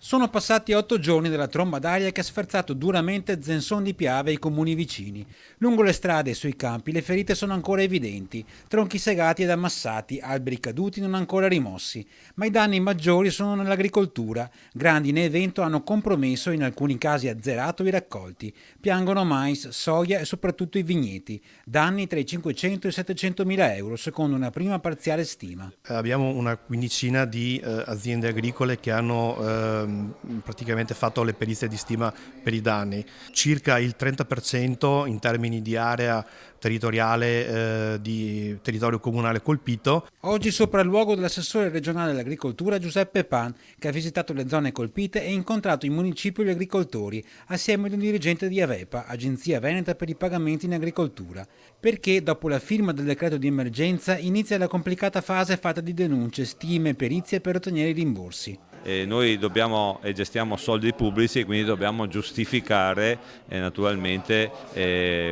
Sono passati 8 giorni dalla tromba d'aria che ha sferzato duramente Zenzon di Piave e i comuni vicini. Lungo le strade e sui campi le ferite sono ancora evidenti, tronchi segati ed ammassati, alberi caduti non ancora rimossi, ma i danni maggiori sono nell'agricoltura. Grandine e vento hanno compromesso e in alcuni casi azzerato i raccolti. Piangono mais, soia e soprattutto i vigneti. Danni tra i 500 e i 700 mila euro, secondo una prima parziale stima. Abbiamo una quindicina di aziende agricole che hanno praticamente fatto le perizie di stima per i danni. Circa il 30% in termini di area territoriale di territorio comunale colpito. Oggi sopralluogo dell'assessore regionale all'agricoltura Giuseppe Pan, che ha visitato le zone colpite e incontrato in municipio gli agricoltori, assieme ad un dirigente di Avepa, Agenzia Veneta per i pagamenti in agricoltura, perché dopo la firma del decreto di emergenza inizia la complicata fase fatta di denunce, stime e perizie per ottenere i rimborsi. Noi dobbiamo e gestiamo soldi pubblici e quindi dobbiamo giustificare naturalmente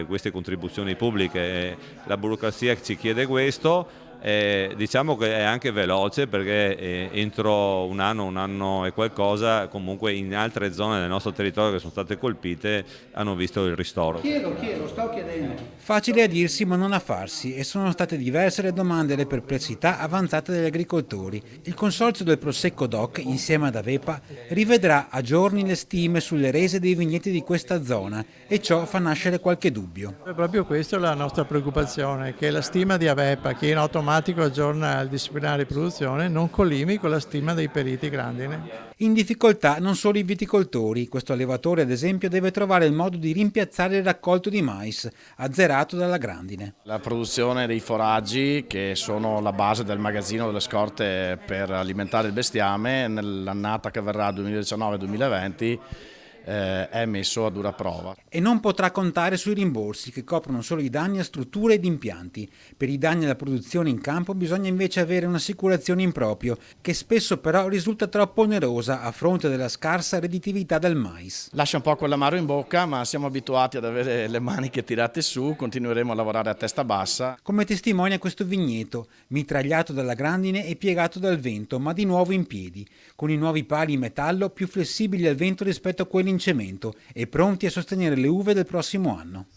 queste contribuzioni pubbliche. La burocrazia ci chiede questo. Diciamo che è anche veloce perché entro un anno e qualcosa, comunque in altre zone del nostro territorio che sono state colpite hanno visto il ristoro. Chiedo, sto chiedendo. Facile a dirsi ma non a farsi, e sono state diverse le domande e le perplessità avanzate dagli agricoltori. Il consorzio del Prosecco DOC, insieme ad Avepa, rivedrà a giorni le stime sulle rese dei vigneti di questa zona e ciò fa nascere qualche dubbio. È proprio questa la nostra preoccupazione, che la stima di Avepa, che in automatico aggiorna il disciplinare di produzione, non collimi con la stima dei periti grandine. In difficoltà non solo i viticoltori. Questo allevatore, ad esempio, deve trovare il modo di rimpiazzare il raccolto di mais, azzerato dalla grandine. La produzione dei foraggi, che sono la base del magazzino delle scorte per alimentare il bestiame, nell'annata che verrà 2019-2020, è messo a dura prova. E non potrà contare sui rimborsi che coprono solo i danni a strutture ed impianti. Per i danni alla produzione in campo bisogna invece avere un'assicurazione in proprio, che spesso però risulta troppo onerosa a fronte della scarsa redditività del mais. Lascia un po' quell'amaro in bocca, ma siamo abituati ad avere le maniche tirate su, continueremo a lavorare a testa bassa. Come testimonia questo vigneto, mitragliato dalla grandine e piegato dal vento, ma di nuovo in piedi, con i nuovi pali in metallo più flessibili al vento rispetto a quelli in cemento e pronti a sostenere le uve del prossimo anno.